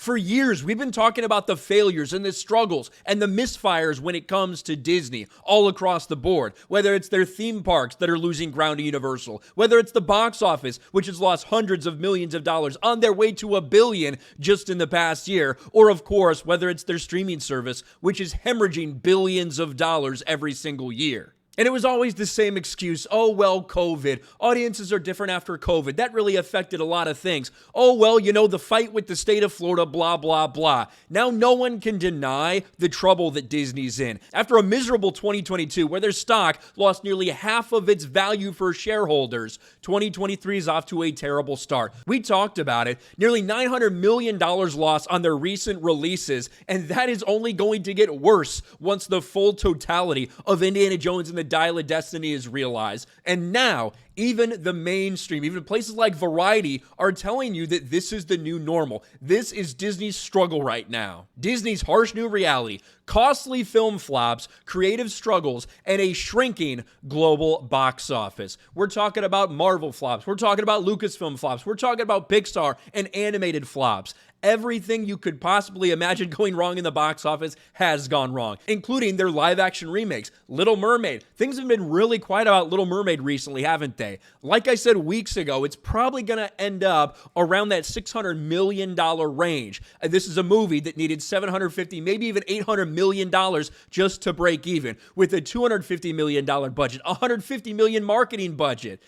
For years, we've been talking about the failures and the struggles and the misfires when it comes to Disney all across the board. Whether it's their theme parks that are losing ground to Universal, whether it's the box office, which has lost hundreds of millions of dollars on their way to $1 billion just in the past year, or of course, whether it's their streaming service, which is hemorrhaging billions of dollars every single year. And it was always the same excuse. Oh, well, COVID. Audiences are different after COVID. That really affected a lot of things. Oh, well, the fight with the state of Florida, blah, blah, blah. Now no one can deny the trouble that Disney's in. After a miserable 2022 where their stock lost nearly half of its value for shareholders, 2023 is off to a terrible start. We talked about it. Nearly $900 million lost on their recent releases, and that is only going to get worse once the full totality of Indiana Jones and the Dial of Destiny is realized. And now, even the mainstream, even places like Variety are telling you that this is the new normal. This is Disney's struggle right now. Disney's harsh new reality, costly film flops, creative struggles, and a shrinking global box office. We're talking about Marvel flops. We're talking about Lucasfilm flops. We're talking about Pixar and animated flops. Everything you could possibly imagine going wrong in the box office has gone wrong, including their live-action remakes. Little Mermaid. Things have been really quiet about Little Mermaid recently, haven't they? Like I said weeks ago, it's probably going to end up around that $600 million range. And this is a movie that needed $750, maybe even $800 million just to break even, with a $250 million budget, $150 million marketing budget.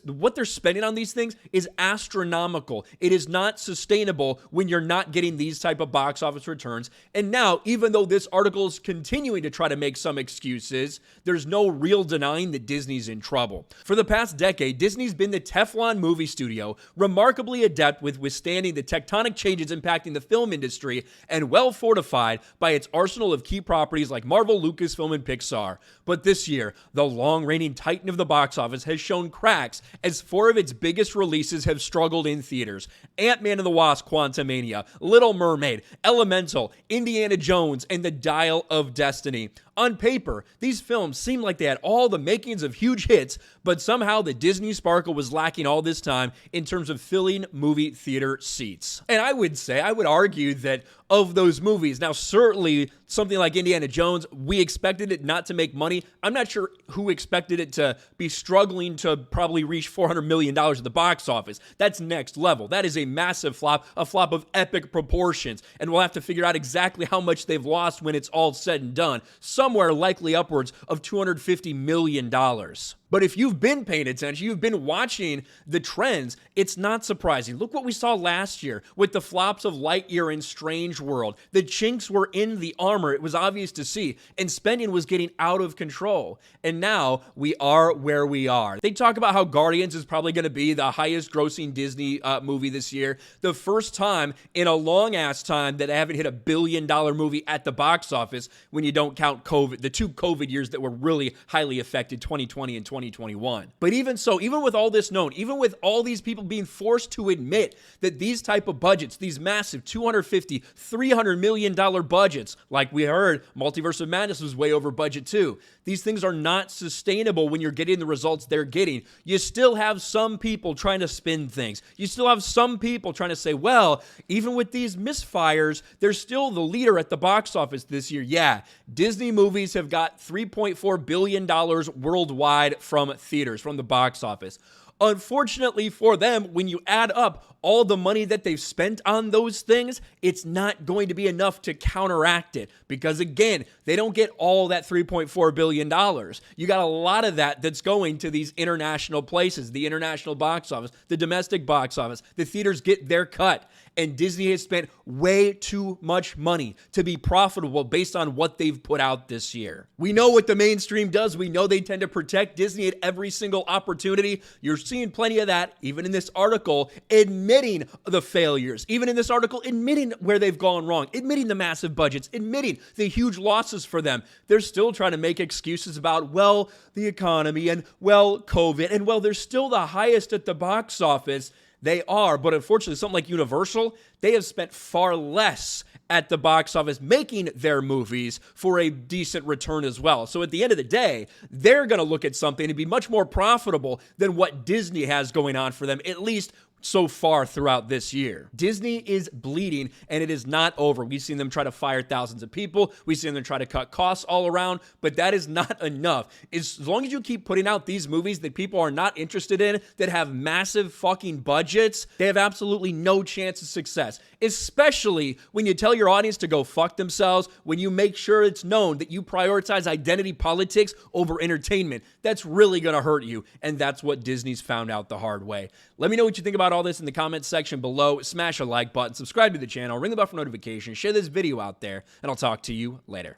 What they're spending on these things is astronomical. It is not sustainable when you're not getting these type of box office returns. And now, even though this article is continuing to try to make some excuses, there's no real denying that Disney's in trouble. For the past decade, Disney's been the Teflon movie studio, remarkably adept with withstanding the tectonic changes impacting the film industry, and well fortified by its arsenal of key properties like Marvel, Lucasfilm, and Pixar. But this year, the long-reigning titan of the box office has shown cracks as 4 of its biggest releases have struggled in theaters. Ant-Man and the Wasp: Quantumania, Little Mermaid, Elemental, Indiana Jones, and the Dial of Destiny. On paper, these films seem like they had all the makings of huge hits, but somehow the Disney sparkle was lacking all this time in terms of filling movie theater seats. And I would argue that of those movies, now certainly something like Indiana Jones, we expected it not to make money. I'm not sure who expected it to be struggling to probably reach $400 million at the box office. That's next level. That is a massive flop, a flop of epic proportions, and we'll have to figure out exactly how much they've lost when it's all said and done. Somewhere likely upwards of $250 million. But if you've been paying attention, you've been watching the trends, it's not surprising. Look what we saw last year with the flops of Lightyear and Strange World. The chinks were in the armor, it was obvious to see, and spending was getting out of control. And now we are where we are. They talk about how Guardians is probably going to be the highest grossing Disney movie this year. The first time in a long ass time that I haven't hit $1 billion movie at the box office when you don't count COVID, the 2 COVID years that were really highly affected, 2020 and 2021. But even so, even with all this known, even with all these people being forced to admit that these type of budgets, these massive $250, $300 million budgets, like we heard, Multiverse of Madness was way over budget too. These things are not sustainable when you're getting the results they're getting. You still have some people trying to spin things. You still have some people trying to say, well, even with these misfires, they're still the leader at the box office this year. Yeah, Disney movies have got $3.4 billion worldwide from theaters, from the box office. Unfortunately for them, when you add up all the money that they've spent on those things, it's not going to be enough to counteract it. Because again, they don't get all that $3.4 billion. You got a lot of that that's going to these international places, the international box office, the domestic box office. The theaters get their cut. And Disney has spent way too much money to be profitable based on what they've put out this year. We know what the mainstream does. We know they tend to protect Disney at every single opportunity. You're seeing plenty of that, even in this article, admitting the failures, even in this article, admitting where they've gone wrong, admitting the massive budgets, admitting the huge losses for them. They're still trying to make excuses about, well, the economy and, well, COVID, and, well, they're still the highest at the box office. They are, but unfortunately, something like Universal, they have spent far less at the box office making their movies for a decent return as well. So at the end of the day, they're going to look at something and be much more profitable than what Disney has going on for them, at least so far throughout this year. Disney is bleeding, and it is not over. We've seen them try to fire thousands of people. We've seen them try to cut costs all around, but that is not enough. As long as you keep putting out these movies that people are not interested in, that have massive fucking budgets, they have absolutely no chance of success, especially when you tell your audience to go fuck themselves, when you make sure it's known that you prioritize identity politics over entertainment. That's really gonna hurt you, and that's what Disney's found out the hard way. Let me know what you think about all this in the comments section below. Smash a like button, subscribe to the channel, ring the bell for notifications, share this video out there, and I'll talk to you later.